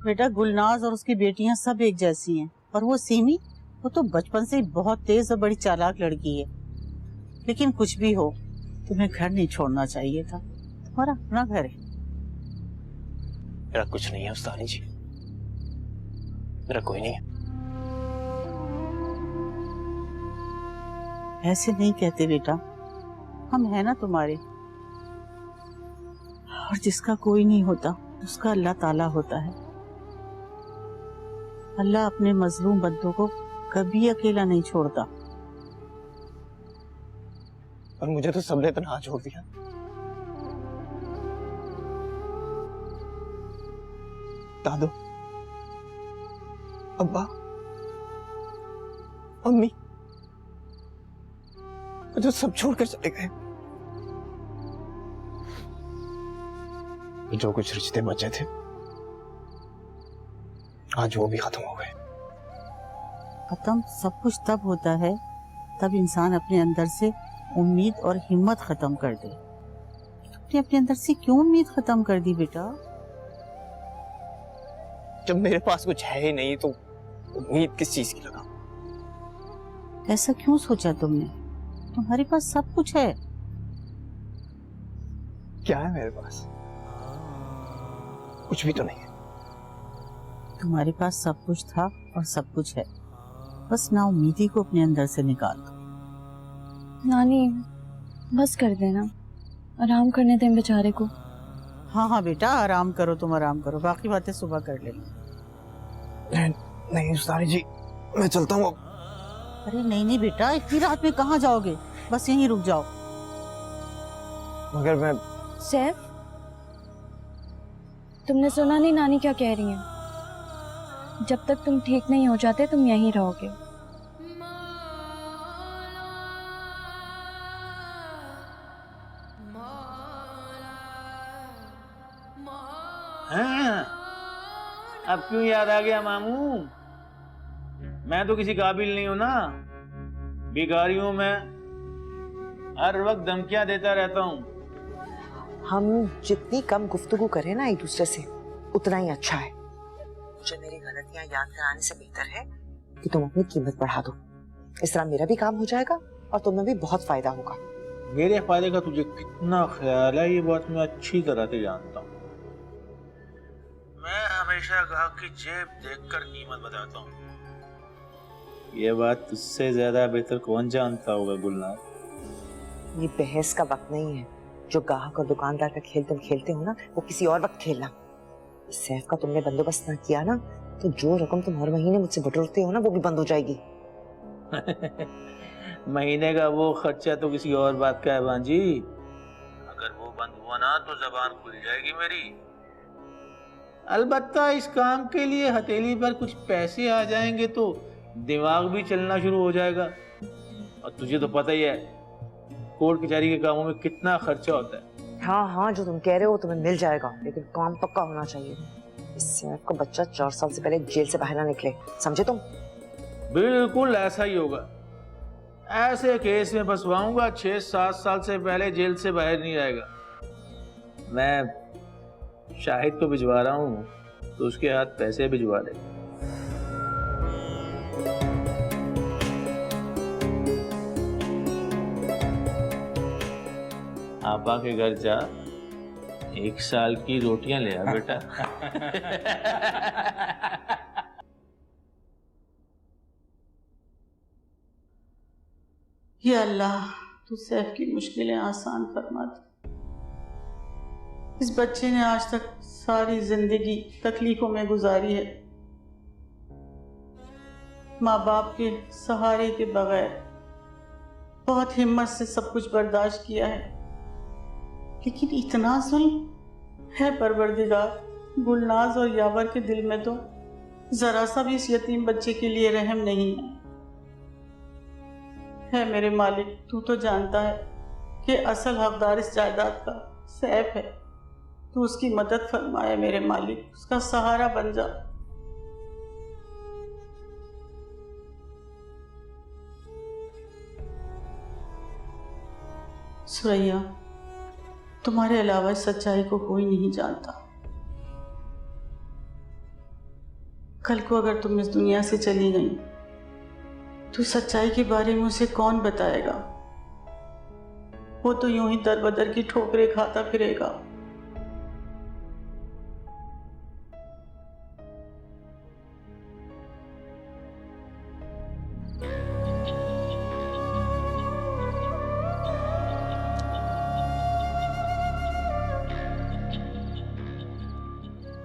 बेटा गुलनाज और उसकी बेटियां सब एक जैसी हैं, और वो सीमी, वो तो बचपन से ही बहुत तेज और बड़ी चालाक लड़की है। लेकिन कुछ भी हो, तुम्हें घर नहीं छोड़ना चाहिए था, तुम्हारा अपना घर है। मेरा कुछ नहीं है उस्तानी जी, मेरा कोई नहीं है। ऐसे नहीं कहते बेटा, हम है ना तुम्हारे, और जिसका कोई नहीं होता उसका अल्लाह ताला होता है। अल्लाह अपने मजलूम बंदों को कभी अकेला नहीं छोड़ता। और मुझे तो सबने तन्हा छोड़ दिया। दादू, अब्बा, अम्मी, मुझे सब छोड़कर चले गए। जो कुछ रिश्ते बचे थे आज वो भी खत्म हो गए। खत्म सब कुछ तब होता है तब इंसान अपने अंदर से उम्मीद और हिम्मत खत्म कर दे। तुमने अपने अंदर से क्यों उम्मीद खत्म कर दी बेटा? जब मेरे पास कुछ है ही नहीं तो उम्मीद किस चीज की लगा? ऐसा क्यों सोचा तुमने? तुम्हारे पास सब कुछ है। क्या है मेरे पास? कुछ भी तो नहीं है। तुम्हारे पास सब कुछ था और सब कुछ है, बस ना उम्मीदी को अपने अंदर से निकाल दो। नानी बस कर देना, आराम करने दें बेचारे को। हाँ हाँ बेटा, आराम करो, तुम आराम करो, बाकी बातें सुबह कर लेंगे। नहीं उस्तानी जी, मैं चलता हूँ। अरे नहीं नहीं बेटा, इतनी रात में कहाँ जाओगे? बस यहीं रुक जाओ। मगर मैं सैफ, तुमने सुना नहीं नानी क्या कह रही हैं? जब तक तुम ठीक नहीं हो जाते तुम यहीं रहोगे। हाँ, अब क्यों याद आ गया मामू? मैं तो किसी काबिल नहीं हूं ना, भिखारी हूं मैं, हर वक्त धमकियां देता रहता हूं। हम जितनी कम गुफ्तगू करें ना एक दूसरे से उतना ही अच्छा है। मुझे मेरी गलतियां याद कराने से बेहतर है कि तुम अपनी कीमत बढ़ा दो। इस तरह मेरा भी काम हो जाएगा और तुम्हें भी बहुत फायदा होगा। मेरे फायदे का तुझे कितना ख्याल है, ये बात मैं अच्छी तरह से जानता हूँ। मैं हमेशा ग्राहक की जेब देखकर कीमत बताता हूँ। ये बात तुझसे ज्यादा बेहतर कौन जानता होगा गुलनाज? ये बहस का वक्त नहीं है। जो ग्राहक और दुकानदार का खेल तुम खेलते हो ना, वो किसी और वक्त खेलना। सैफ का तुमने बंदोबस्त ना किया ना तो जो रकम तुम हर महीने मुझसे बटोरते हो ना वो भी बंद हो जाएगी। महीने का वो खर्चा तो किसी और बात का है बांजी। अगर वो बंद हुआ ना तो जबान खुल जाएगी मेरी। अलबत्ता इस काम के लिए हथेली पर कुछ पैसे आ जाएंगे तो दिमाग भी चलना शुरू हो जाएगा। और तुझे तो पता ही है कोर्ट कचहरी के कामों में कितना खर्चा होता है। हाँ हाँ, जो तुम कह रहे हो तुम्हें मिल जाएगा, लेकिन काम पक्का होना चाहिए। इस सैफ का बच्चा 4 साल से पहले जेल से बाहर ना निकले, समझे तुम? बिल्कुल ऐसा ही होगा। ऐसे केस में फंसवाऊंगा 6-7 साल से पहले जेल से बाहर नहीं आएगा। मैं शाहिद को भिजवा रहा हूँ तो उसके हाथ पैसे भिजवा दे। आपा के घर जा, 1 साल की रोटियां ले आ बेटा। या अल्लाह, तू सैफ की मुश्किलें आसान फरमा दे। इस बच्चे ने आज तक सारी जिंदगी तकलीफों में गुजारी है, माँ बाप के सहारे के बगैर बहुत हिम्मत से सब कुछ बर्दाश्त किया है, लेकिन इतना जुल्म है परवरदिगार, गुलनाज और यावर के दिल में तो जरा सा भी इस यतीम बच्चे के लिए रहम नहीं है मेरे मालिक, तू तो जानता है कि असल हकदार इस जायदाद का सैफ है। तू उसकी मदद फरमाए मेरे मालिक, उसका सहारा बन जा। सुरैया, तुम्हारे अलावा इस सच्चाई को कोई नहीं जानता। कल को अगर तुम इस दुनिया से चली गई तो सच्चाई के बारे में उसे कौन बताएगा? वो तो यूं ही दर बदर की ठोकरें खाता फिरेगा।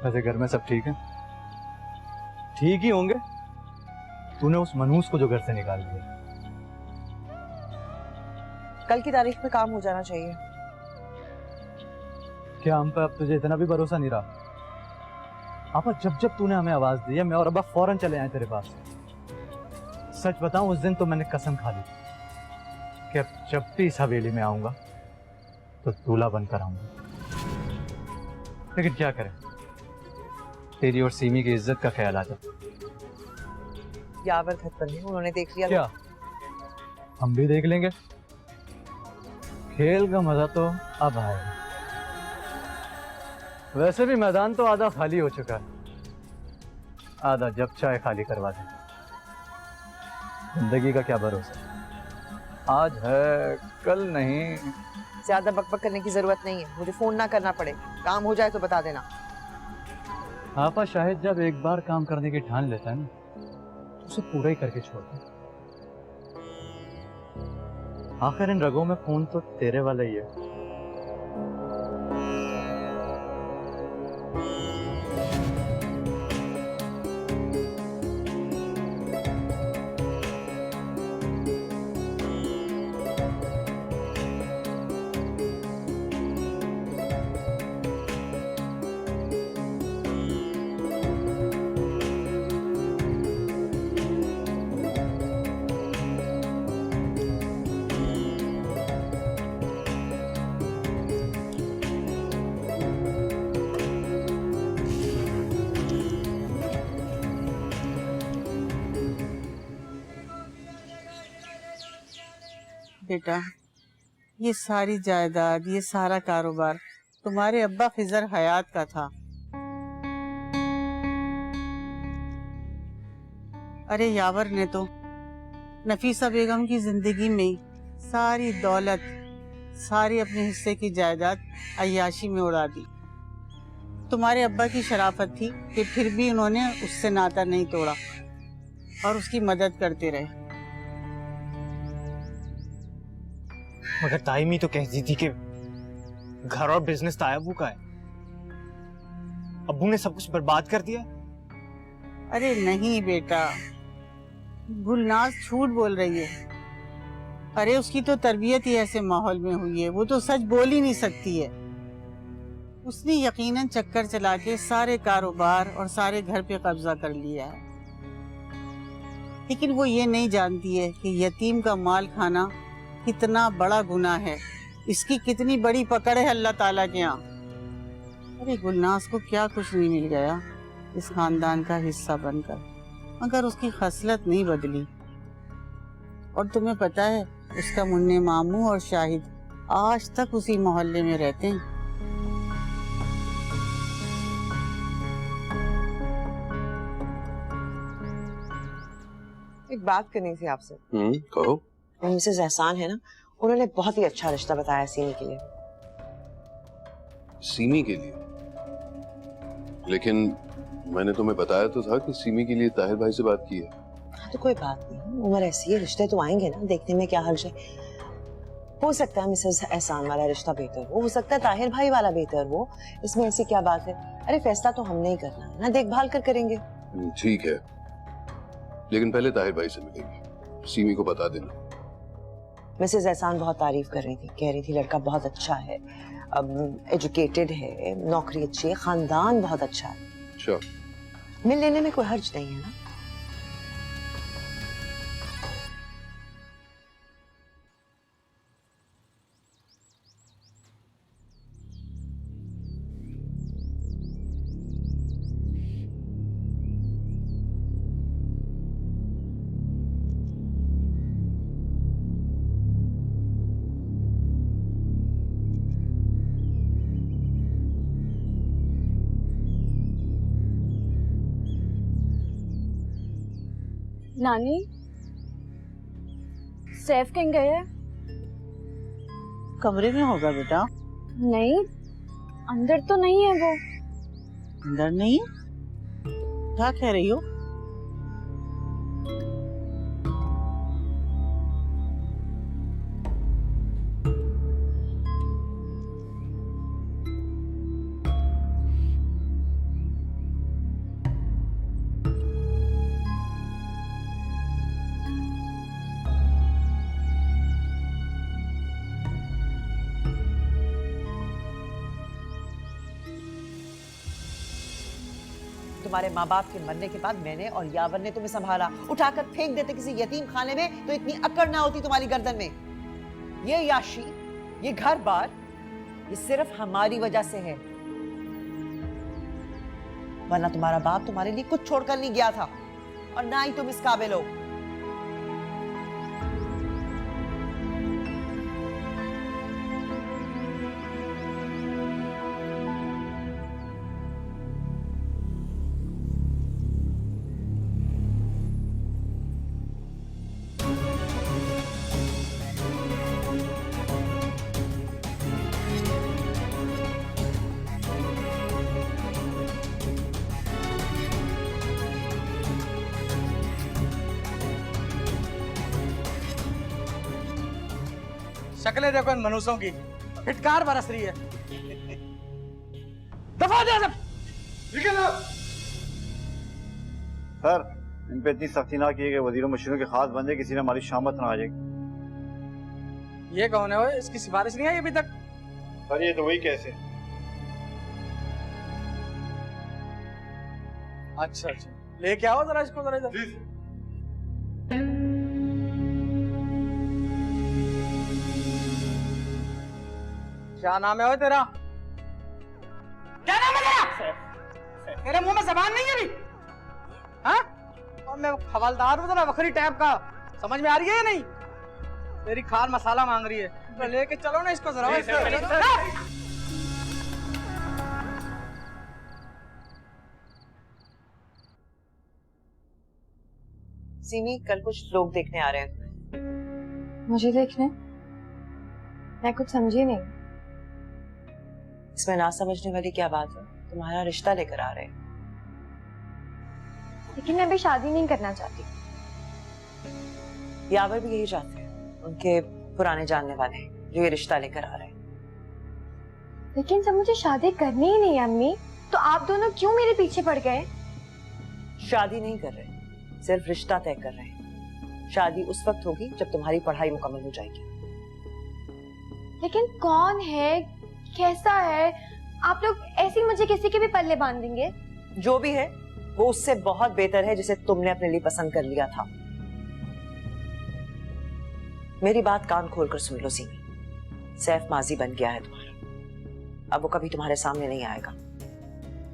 वैसे घर में सब ठीक है? ठीक ही होंगे। तूने उस मनहूस को जो घर से निकाल दिया, कल की तारीख में काम हो जाना चाहिए। क्या हम पे अब तुझे इतना भी भरोसा नहीं रहा? आपा, जब जब तूने हमें आवाज दी है, मैं और अब्बा फौरन चले आए तेरे पास। सच बताऊं, उस दिन तो मैंने कसम खा ली कि अब जब भी इस हवेली में आऊंगा तो दूल्हा बनकर आऊंगा। लेकिन क्या करें, तेरी और सीमी की इज्जत का ख्याल आ जाता। यावर घर पर नहीं, उन्होंने देख लिया। क्या हम भी देख लेंगे? खेल का मजा तो अब आएगा। वैसे भी मैदान तो आधा खाली हो चुका है, आधा जब चाहे खाली करवा दे। जिंदगी का क्या भरोसा, आज है कल नहीं। ज्यादा बकबक करने की जरूरत नहीं है, मुझे फोन ना करना पड़े। काम हो जाए तो बता देना। आपा, शायद जब एक बार काम करने की ठान लेता है ना, उसे पूरा ही करके छोड़ता है। आखिर इन रगों में खून तो तेरे वाला ही है। बेटा, ये सारी जायदाद, ये सारा कारोबार तुम्हारे अब्बा फिजर हयात का था। अरे यावर ने तो नफीसा बेगम की जिंदगी में सारी दौलत, सारी अपने हिस्से की जायदाद अय्याशी में उड़ा दी। तुम्हारे अब्बा की शराफत थी कि फिर भी उन्होंने उससे नाता नहीं तोड़ा और उसकी मदद करते रहे। मगर ताईमी तो कहती थी कि घर और बिजनेस तो अब्बू का है। अब्बू ने सब कुछ बर्बाद कर दिया। अरे नहीं बेटा, गुलनाज झूठ बोल रही है। अरे उसकी तो तरबियत ही ऐसे माहौल में हुई है, वो तो सच बोल ही नहीं सकती है। उसने यकीनन चक्कर चला के सारे कारोबार और सारे घर पे कब्जा कर लिया है, लेकिन वो ये नहीं जानती है कि यतीम का माल खाना कितना बड़ा गुनाह है, इसकी कितनी बड़ी पकड़ है अल्लाह ताला के यहाँ। अरे गुलनाज को क्या कुछ नहीं मिल गया इस खानदान का हिस्सा बनकर, मगर उसकी खसलत नहीं बदली। और तुम्हें पता है, उसका मुन्ने मामू और शाहिद आज तक उसी मोहल्ले में रहते हैं। एक बात करनी थी आपसे। कहो। मिसेस एहसान है ना, उन्होंने बहुत ही अच्छा रिश्ता बताया सीमी के लिए। सीमी के लिए? लेकिन मैंने तुम्हें बताया तो था कि सीमी के लिए ताहिर भाई से बात की है। तो कोई बात नहीं, उम्र ऐसी है, रिश्ते तो आएंगे ना, देखने में क्या हर्ज है। हो सकता है मिसेस एहसान वाला रिश्ता बेहतर हो सकता है ताहिर भाई वाला बेहतर हो, इसमें ऐसी क्या बात है। अरे फैसला तो हमने ही करना है ना, देखभाल कर करेंगे। ठीक है, लेकिन पहले ताहिर भाई से मिलेंगे, सीमी को बता देना। मिसेस एहसान बहुत तारीफ कर रही थी, कह रही थी लड़का बहुत अच्छा है, एजुकेटेड है, नौकरी अच्छी है, खानदान बहुत अच्छा है। अच्छा, मिल लेने में कोई हर्ज नहीं है ना। नानी, सैफ कहीं गए हैं? कमरे में होगा बेटा। नहीं, अंदर तो नहीं है वो। अंदर नहीं? क्या कह रही हो? तुम्हारे माँ बाप के मरने के बाद मैंने और यावर ने तुम्हें संभाला, उठाकर फेंक देते किसी यतीम खाने में तो इतनी अकड़ ना होती तुम्हारी गर्दन में। ये याशी, ये घर बार, ये सिर्फ हमारी वजह से है, वरना तुम्हारा बाप तुम्हारे लिए कुछ छोड़कर नहीं गया था और ना ही तुम इस काबिल हो। शक्लें देखो इन मनुष्यों की, फिटकार बरस रही है। दफा हो जाओ सब, निकलो। सर, इन पे इतनी सख्ती ना की कि वजीरों मशीरों के खास बंदे किसी ने हमारी शामत ना आ जाएगी। ये कौन है वो? इसकी सिफारिश नहीं आई अभी तक। सर ये तो वही कैसे? अच्छा अच्छा, लेके आओ जरा इसको, जरा इधर। क्या नाम है वो तेरा? क्या नाम है तेरा? तेरे मुंह में जबान नहीं है अभी? हाँ? और मैं हवलदार हूँ जरा बकरी टाइप का, समझ में आ रही है या नहीं? तेरी खाल मसाला मांग रही है, तो लेके चलो ना इसको जरा। सीमी, कल कुछ लोग देखने आ रहे हैं। मुझे देखने? मैं कुछ समझी नहीं। इसमें ना समझने वाली क्या बात है? तुम्हारा रिश्ता लेकर आ रहे हैं। लेकिन मैं अभी शादी नहीं करना चाहती। यावर भी यही चाहते हैं, उनके पुराने जानने वाले जो ये रिश्ता लेकर आ रहे हैं। लेकिन जब मुझे शादी करनी ही नहीं है अम्मी, तो आप दोनों क्यों मेरे पीछे पड़ गए? शादी नहीं कर रहे, सिर्फ रिश्ता तय कर रहे हैं। शादी उस वक्त होगी जब तुम्हारी पढ़ाई मुकम्मल हो जाएगी। लेकिन कौन है, कैसा है? आप लोग ऐसे ही मुझे किसी के भी पल्ले बांध देंगे? जो भी है वो उससे बहुत बेहतर है जिसे तुमने अपने लिए पसंद कर लिया था। मेरी बात कान खोलकर सुन लो सीमी, सैफ माजी बन गया है तुम्हारा, अब वो कभी तुम्हारे सामने नहीं आएगा।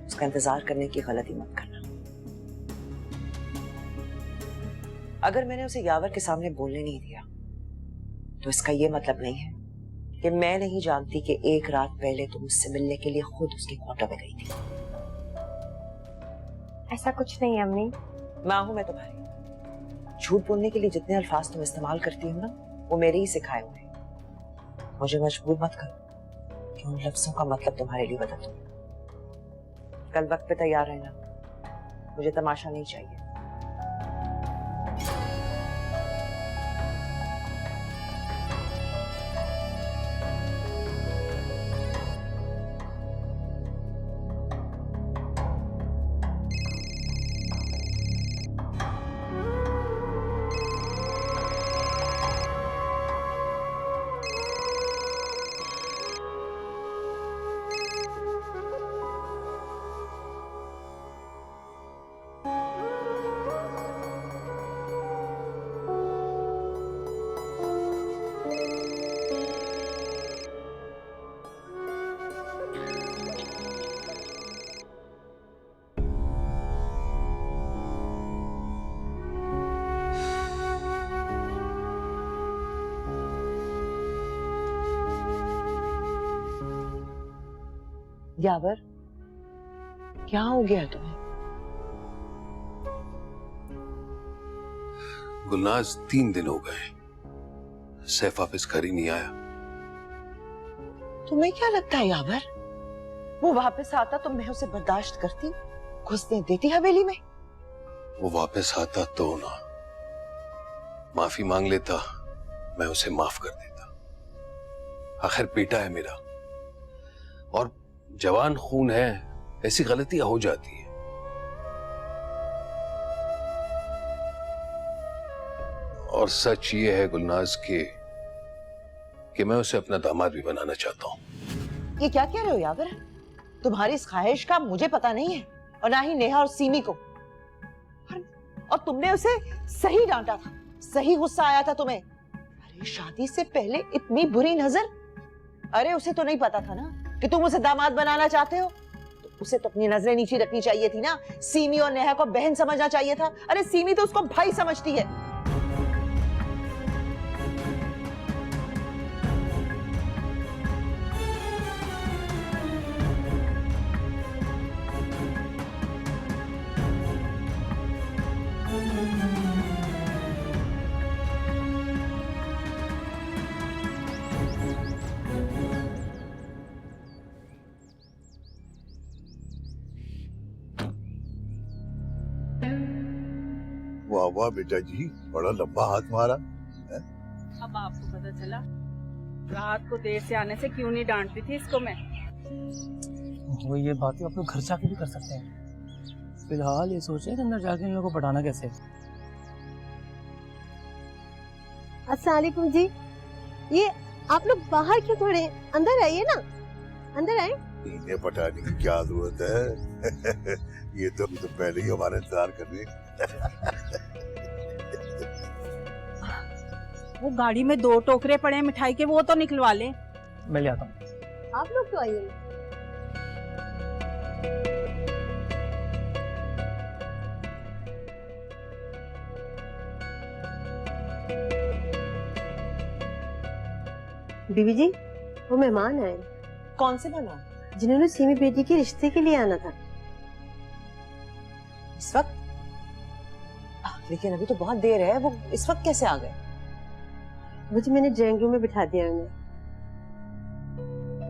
उसका इंतजार करने की गलती मत करना। अगर मैंने उसे यावर के सामने बोलने नहीं दिया तो इसका ये मतलब नहीं है कि मैं नहीं जानती कि एक रात पहले तुम उससे मिलने के लिए खुद उसके क्वार्टर में गई थी। ऐसा कुछ नहीं है अम्मी। माँ हूं मैं तुम्हारी, झूठ बोलने के लिए जितने अल्फाज तुम इस्तेमाल करती हो ना, वो मेरे ही सिखाए हुए हैं। मुझे मजबूर मत करो कि उन लफ्जों का मतलब तुम्हारे लिए बदल दूं। कल वक्त पे तैयार रहना, मुझे तमाशा नहीं चाहिए। यावर, क्या हो गया तुम्हें? गुलनाज 3 दिन हो गए, सैफ वापस घर ही नहीं आया। तुम्हें क्या लगता है यावर, वो वापस आता तो मैं उसे बर्दाश्त करती, घुसने देती हवेली में? वो वापस आता तो ना, माफी मांग लेता, मैं उसे माफ कर देता। आखिर बेटा है मेरा, और जवान खून है, ऐसी गलतियां हो जाती है। और सच ये है गुलनाज कि मैं उसे अपना दामाद भी बनाना चाहता हूं। ये क्या कह रहे हो यावर? तुम्हारी इस ख्वाहिश का मुझे पता नहीं है, और ना ही नेहा और सीमी को। और तुमने उसे सही डांटा था, सही गुस्सा आया था तुम्हें। अरे शादी से पहले इतनी बुरी नजर, अरे उसे तो नहीं पता था ना कि तुम उसे दामाद बनाना चाहते हो। तो उसे तो अपनी नजरें नीचे रखनी चाहिए थी ना, सीमी और नेहा को बहन समझना चाहिए था। अरे सीमी तो उसको भाई समझती है। वाह वाह बेटा जी, बड़ा लंबा हाथ मारा। अब आपको पता चला रात को देर से आने से क्यों नहीं डांटती थी इसको मैं। वो ये बातें आप लोग घर जाके भी कर सकते हैं। फिलहाल ये सोचे कि अंदर जाके इन लोगों को पढ़ाना कैसे। अस्सलाम वालेकुम जी, ये आप लोग बाहर क्यों खड़े, अंदर आइए ना, अंदर आए। इन्हें पटाने की क्या जरूरत है? ये तो पहले ही हमारा इंतजार कर रही है। वो गाड़ी में 2 टोकरे पड़े हैं मिठाई के, वो तो निकलवा ले। मैं ले आता हूँ। आप लोग तो आइए। बीबी जी, वो मेहमान आए। कौन से मेहमान? जिन्होंने सीमी बेटी के रिश्ते के लिए आना था। इस वक्त? लेकिन अभी तो बहुत देर है, वो इस वक्त कैसे आ गए? मुझे मैंने ड्राइंग रूम में बिठा दिया उन्हें।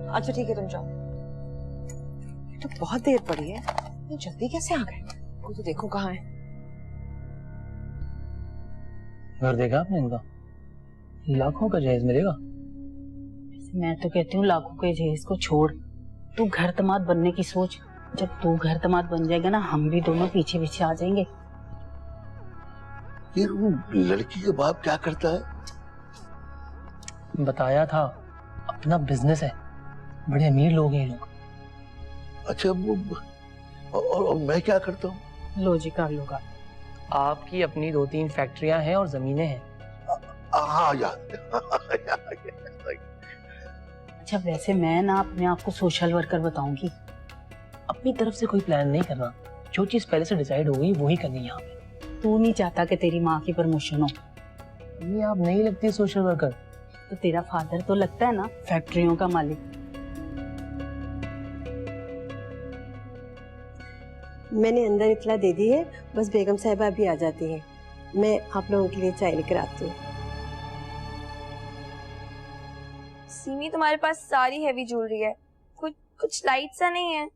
अच्छा ठीक है, तुम जाओ। ये तो बहुत देर पड़ी है, ये जल्दी कैसे आ गए? वो तो देखो कहाँ है। घर देखा आपने इनका? लाखों का जहेज मिलेगा। मैं तो कहती हूँ लाखों के जहेज को छोड़, तू घर दामाद बनने की सोच। जब तू घर दामाद बन जाएगा ना, हम भी दोनों पीछे पीछे आ जाएंगे। ये लड़की के बाप क्या करता है? बताया था, अपना बिजनेस है, बड़े अमीर लोग हैं ये लोग। अच्छा वो, और मैं क्या करता हूँ? लो जी कर लोगा। आपकी अपनी 2-3 फैक्ट्रियां हैं और जमीनें हैं। हाँ याद। अच्छा वैसे मैं ना अपने आप को सोशल वर्कर बताऊंगी। अपनी तरफ से कोई प्लान नहीं करना, जो चीज पहले से डिसाइड हो गई वही करनी है यहाँ पे। तू नहीं चाहता कि तेरी माँ की प्रमोशन हो? ये आप नहीं लगती सोशल वर्कर। तो तेरा फादर तो लगता है ना फैक्ट्रियों का मालिक। मैंने अंदर इतला दे दी है, बस बेगम साहिबा भी आ जाती हैं। मैं आप लोगों के लिए चाय लेकर आती हूँ। सीमी तुम्हारे पास सारी हैवी ज्वेलरी है, कुछ लाइट सा नहीं है?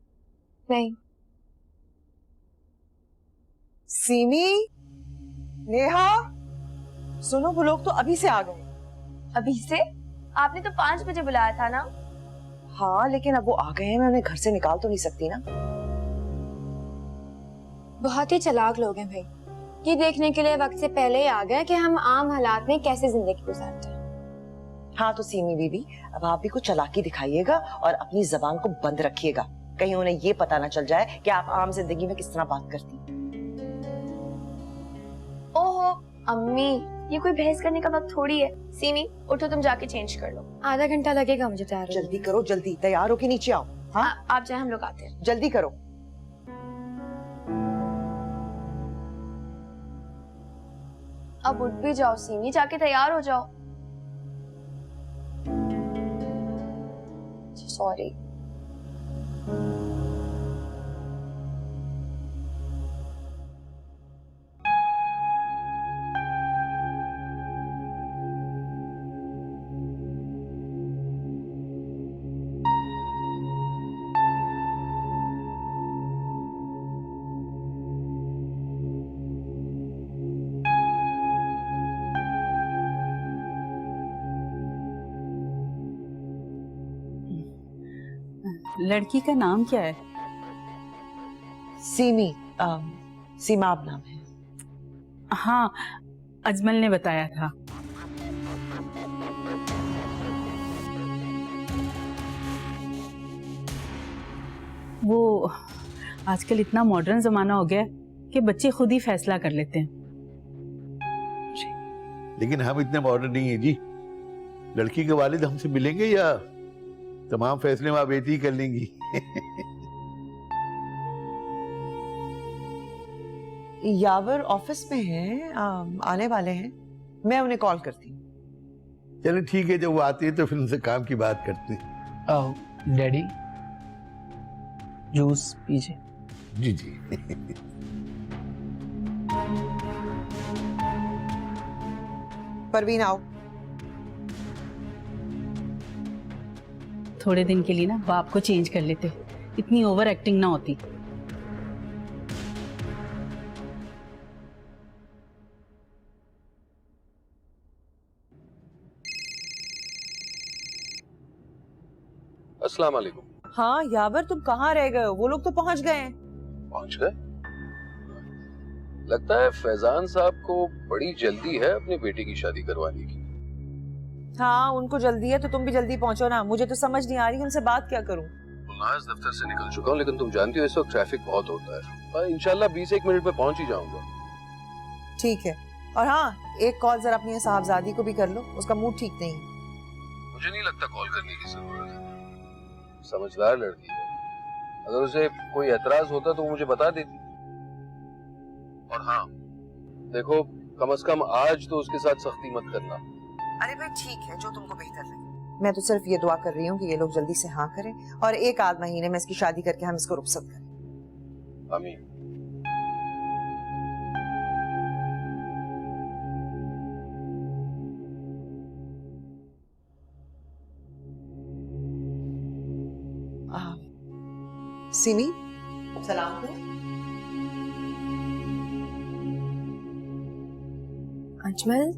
नहीं। सीमी, नेहा, सुनो वो लोग तो अभी से आ गए। अभी से? आपने तो 5 बजे बुलाया था ना। हाँ लेकिन अब वो आ गए हैं, मैं उन्हें घर से निकाल तो नहीं सकती ना। बहुत ही चालाक लोग हैं भाई, ये देखने के लिए वक्त से पहले ही आ गए कि हम आम हालात में कैसे जिंदगी गुजारते हैं। हाँ तो सीमी बीबी, अब आप भी कुछ चालाकी दिखाइएगा और अपनी जबान को बंद रखिएगा, कहीं उन्हें ये पता ना चल जाए कि आप आम जिंदगी में किस तरह बात करती हैं। ओहो अम्मी, ये कोई बहस करने का वक्त थोड़ी है। सीमी उठो, तुम जाके चेंज कर लो, आधा घंटा लगेगा मुझे तैयार होने। जल्दी करो, जल्दी तैयार होके नीचे आओ। हाँ आप जाए, हम लोग आते हैं। जल्दी करो। अब उठ भी जाओ सीमी, जाके तैयार हो जाओ। सॉरी। लड़की का नाम क्या है? सीमी, सीमाब नाम है। हाँ, अजमल ने बताया था। वो आजकल इतना मॉडर्न जमाना हो गया कि बच्चे खुद ही फैसला कर लेते हैं। लेकिन हम इतने मॉडर्न नहीं है जी। लड़की के वालिद हमसे मिलेंगे या तमाम फैसले माँ बेटी ही कर लेंगी? यावर ऑफिस में हैं, आने वाले हैं, मैं उन्हें कॉल करती हूँ। चलो ठीक है, जब वो आती है तो फिर उनसे काम की बात करते हैं। डैडी जूस पीजिए। जी जी। परवीन आओ। थोड़े दिन के लिए ना बाप को चेंज कर लेते, इतनी ओवर एक्टिंग ना होती। अस्सलाम वालेकुम। हाँ यावर, तुम कहाँ रह गए हो? वो लोग तो पहुंच गए हैं। पहुंच गए? लगता है फैजान साहब को बड़ी जल्दी है अपनी बेटी की शादी करवाने की। हाँ, उनको जल्दी है तो तुम भी जल्दी पहुंचो ना। मुझे तो समझ नहीं आ रही उनसे बात क्या करूं। मुलाज दफ्तर से निकल चुका हूँ, लेकिन तुम जानती हो इस वक्त ट्रैफिक बहुत होता है। इंशाल्लाह 20-1 मिनट में पहुंच ही जाऊंगा। ठीक है। और हाँ, एक कॉल जरा अपनी साहबजादी को भी कर लो, उसका मूड ठीक नहीं। मुझे नहीं लगता कॉल करने की जरूरत है, समझदार लड़की है। अगर उसे कोई एतराज होता तो वो मुझे बता देती। और हाँ देखो, कम से कम आज तो उसके साथ सख्ती मत करना। अरे भाई ठीक है, जो तुमको बेहतर लगे। मैं तो सिर्फ ये दुआ कर रही हूँ कि ये लोग जल्दी से हाँ करें और 1-8 महीने में इसकी शादी करके हम इसको रुखसत करें। आमीन। सिमी, सलाम करो। अजमल,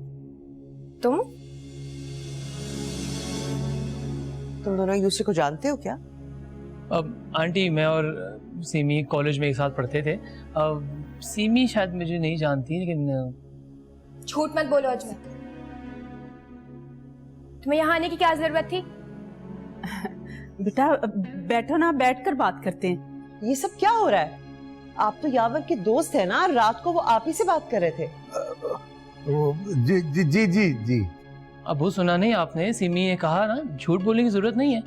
तुम दोनों एक दूसरे को जानते हो क्या? अब आंटी, मैं और सीमी कॉलेज में एक साथ पढ़ते थे। अब सीमी शायद मुझे नहीं जानती, लेकिन झूठ मत बोलो अजमल। तुम्हें यहाँ आने की क्या जरूरत थी? बेटा बैठो ना, बैठकर बात करते हैं। ये सब क्या हो रहा है? आप तो यावर के दोस्त हैं ना, रात को वो आप ही से बात कर रहे थे। जी जी जी जी जी। अब वो सुना नहीं आपने? सिमी ने कहा ना, झूठ बोलने की जरूरत नहीं है।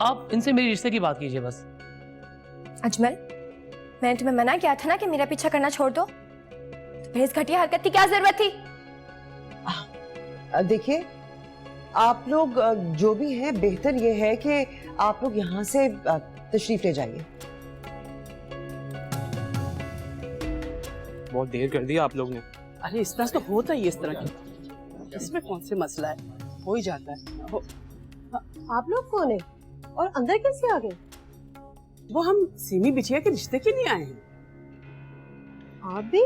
आप इनसे मेरे रिश्ते की बात कीजिए बस। अजमल, मैंने तुम्हें मना किया था ना कि मेरा पीछा करना छोड़ दो, तो फिर इस घटिया हरकत की क्या जरूरत थी? देखिए, आप लोग जो भी हैं, बेहतर ये है कि आप लोग यहाँ से तशरीफ ले जाइए। बहुत देर कर दी आप लोग ने। अरे इस तरह तो होता ही इस तरह की, इसमें कौन से मसला है, हो ही जाता है। आप लोग कौन है और अंदर कैसे आ गए? वो हम सीमी बिछिया के रिश्ते के लिए आए हैं। आप भी?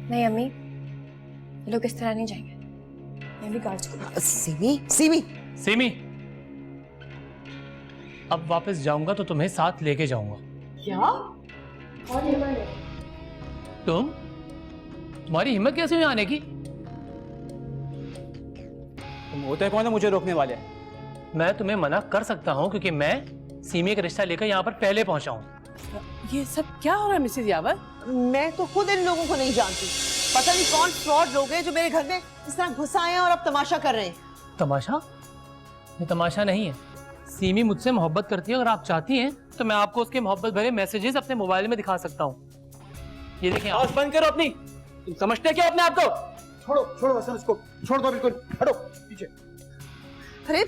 नहीं अम्मी, ये लोग इस तरह नहीं जाएंगे। मैं भी गार्ड को। सिमी, सिमी, सिमी, अब वापस जाऊंगा तो तुम्हें साथ लेके जाऊंगा। क्या? तुम्हारी हिम्मत कैसे हुई आने की? तुम होते कौन है मुझे रोकने वाले? मैं तुम्हें मना कर सकता हूँ क्योंकि मैं सीमी का रिश्ता लेकर यहाँ पर पहले पहुंचा हूँ। ये सब क्या हो रहा है मिसेज यावर? मैं तो खुद इन लोगों को नहीं जानती। पता नहीं कौन फ्रॉड लोग हैं जो मेरे घर में इस तरह घुस आए हैं और अब तमाशा कर रहे हैं। तमाशा? ये तमाशा नहीं है। सीमी मुझसे मोहब्बत करती है, अगर आप चाहती हैं तो मैं आपको उसके मोहब्बत भरे मैसेजेस अपने मोबाइल में दिखा सकता हूँ। ये देखिए। आवाज बंद करो अपनी। तुम समझते क्या अपने आप को? छोड़ो छोड़ो हसन, इसको छोड़ दो, बिल्कुल हटो पीछे। अरे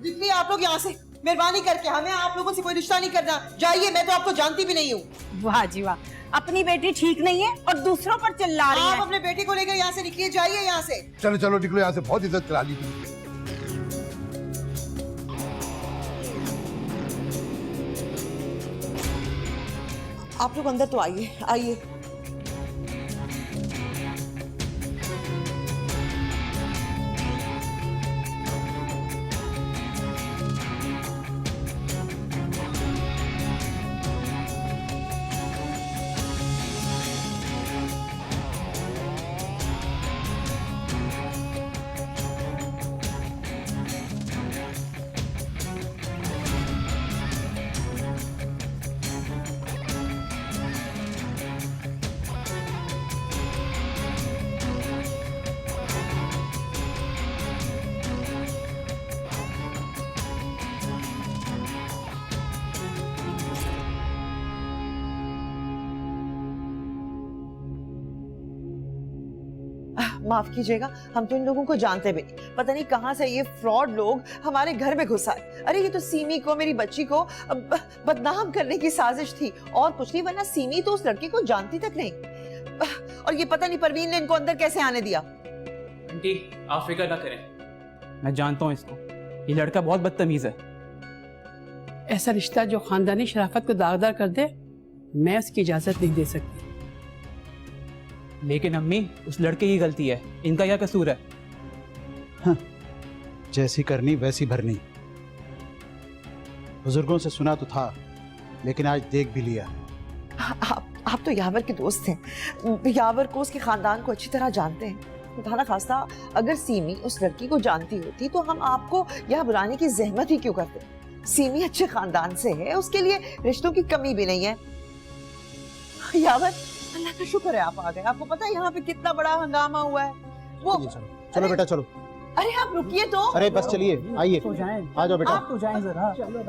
निकलिए आप लोग यहाँ से, मेहरबानी करके। हमें आप लोगों से कोई रिश्ता नहीं करना। जाइए, मैं तो आपको जानती भी नहीं हूँ। वाह जी वाह, अपनी बेटी ठीक नहीं है और दूसरों पर चिल्ला रही है। आप अपने बेटे को लेकर यहाँ से निकलिए, जाइए यहाँ से। चलो चलो निकलो यहाँ से, बहुत इज्जत करा ली तुमने। आप लोग अंदर तो आइए, आइए। माफ कीजिएगा, हम तो इन लोगों को जानते भी नहीं। पता नहीं कहाँ से ये फ्रॉड लोग हमारे घर में घुस आए। अरे ये तो सीमी को, मेरी बच्ची को बदनाम करने की साजिश थी और कुछ नहीं, वरना सीमी तो उस लड़के को जानती तक नहीं। और ये पता नहीं परवीन ने इनको अंदर कैसे आने दिया। आंटी आप फिक्र ना करें, मैं जानता हूँ इसको, ये लड़का बहुत बदतमीज है। ऐसा रिश्ता जो खानदानी शराफत को दागदार कर दे, मैं उसकी इजाजत नहीं दे सकती। लेकिन अम्मी उस लड़के की गलती है, इनका क्या कसूर है? हाँ, जैसी करनी वैसी भरनी। बुजुर्गों से सुना तो था, लेकिन आज देख भी लिया। आप तो यावर के दोस्त हैं, यावर को, उसके खानदान को अच्छी तरह जानते हैं। खुदा ना खास्ता अगर सीमी उस लड़की को जानती होती तो हम आपको यह बुलाने की जहमत ही क्यों करते। सीमी अच्छे खानदान से है, उसके लिए रिश्तों की कमी भी नहीं है। यावर, अल्लाह का शुक्र है आप आ गए। आपको पता है यहाँ पे कितना बड़ा हंगामा हुआ है। वो चलो बेटा चलो। अरे आप रुकिए तो। अरे बस चलिए, आइए तो जाएं, आ जाओ बेटा। आप तो जाएं जरा। चलो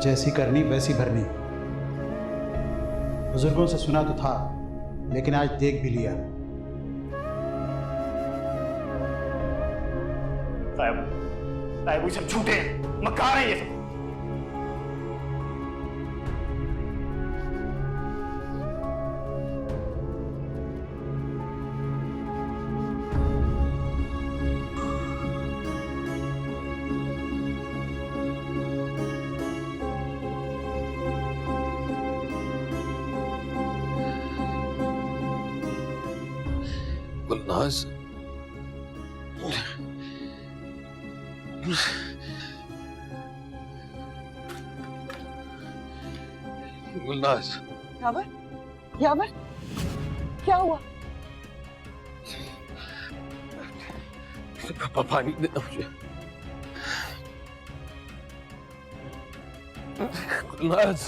जैसी करनी वैसी भरनी। बुजुर्गों से सुना तो था, लेकिन आज देख भी लिया। साहब ये सब झूठे हैं, मक्कार हैं ये सब। गुलनाज, गुलनाज। यावर, यावर, क्या हुआ? पानी देना मुझे। गुलनाज,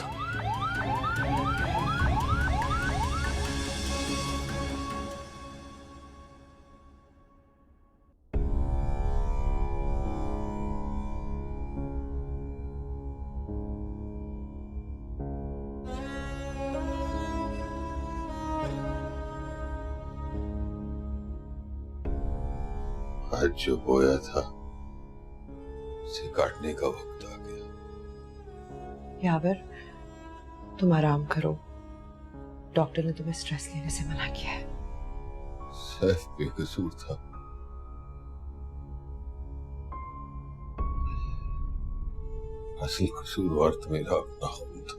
आज जो बोया था उसे काटने का वक्त आ गया। यावर, तुम आराम करो। डॉक्टर ने तुम्हें स्ट्रेस लेने से मना किया है। सैफ बेकसूर था। असल कसूरवार तो मेरा अपना खून था।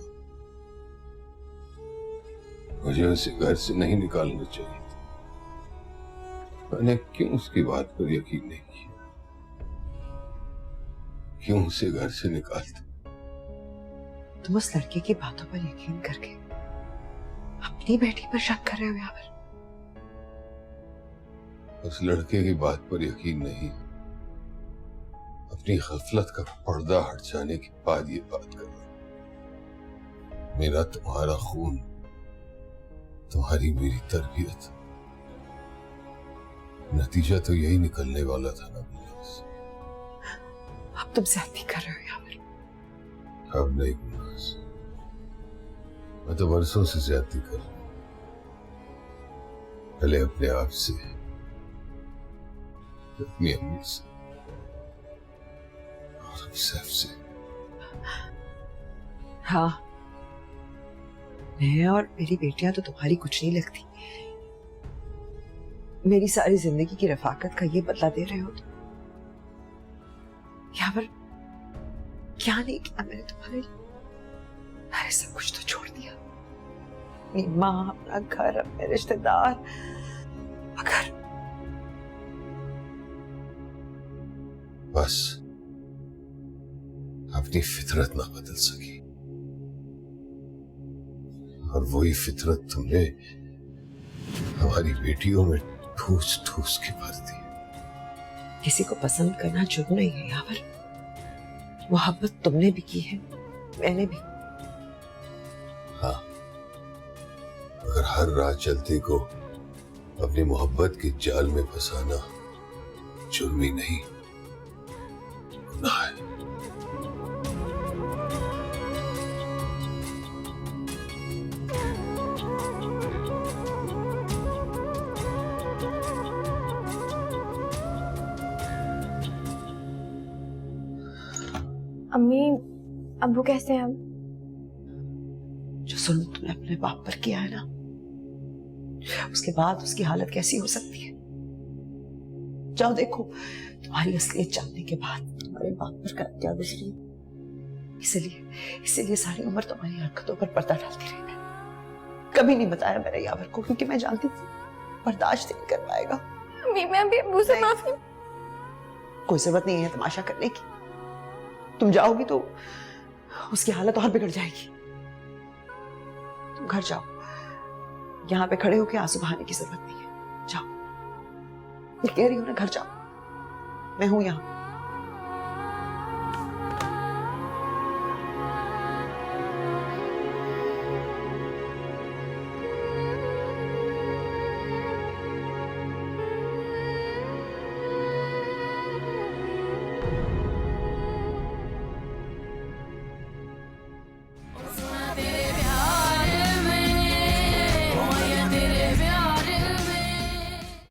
मुझे उसे घर से नहीं निकालना चाहिए था। मैंने क्यों उसकी बात पर यकीन नहीं किया? क्यों उसे घर से निकाल दिया? तुम उस लड़के की बातों पर यकीन करके अपनी बेटी पर शक कर रहे हो यावर? उस लड़के की बात पर यकीन नहीं, अपनी गफलत का पर्दा हट जाने के बाद ये बात कर रहा हूं। मेरा तुम्हारा खून, तुम्हारी मेरी तरबियत, नतीजा तो यही निकलने वाला था ना। अब तुम ज्यादती कर रहे हो यावर। अब नहीं गुलनाज, मैं तो बरसों से ज्यादती कर रहा हूं। पहले अपने आप से, अपनी अम्मी से, और सैफ से। हाँ, मैं और मेरी बेटियां तो तुम्हारी कुछ नहीं लगती। मेरी सारी जिंदगी की रफाकत का ये बदला दे रहे हो तुम। यावर, क्या नहीं किया मैंने तुम्हारे लिए? अरे सब कुछ तो छोड़ दिया, अपनी माँ, अपना घर, अपने रिश्तेदार, मगर बस अपनी फितरत ना बदल सकी, और वही फितरत तुमने हमारी बेटियों में ठूस ठूस के भर दी। किसी को पसंद करना जुर्म नहीं है यावर। मोहब्बत तुमने भी की है, मैंने भी। हाँ, मगर हर रात चलते को अपनी मोहब्बत के जाल में फंसाना जुर्म ही नहीं, गुनाह है। अम्मी, अब्बू कैसे हैं? जो जुल्म तुमने अपने बाप पर किया है ना, उसके बाद उसकी हालत कैसी हो सकती है? जाओ देखो, तुम्हारी असलियत जानने के बाद तुम्हारे बाप पर क्या गुजरी। इसीलिए सारी उम्र तुम्हारी हरकतों पर पर्दा डालती रही मैं। कभी नहीं बताया मेरे यावर को, क्योंकि मैं जानती थी बर्दाश्त नहीं कर पाएगा। अम्मी, मैं अभी अब्बू से माफी। कोई जरूरत नहीं है तमाशा करने की। तुम जाओगी तो उसकी हालत और बिगड़ जाएगी। तुम घर जाओ, यहाँ पे खड़े होके आंसू बहाने की जरूरत नहीं है। जाओ, मैं कह रही हूँ ना, घर जाओ, मैं हूं यहाँ।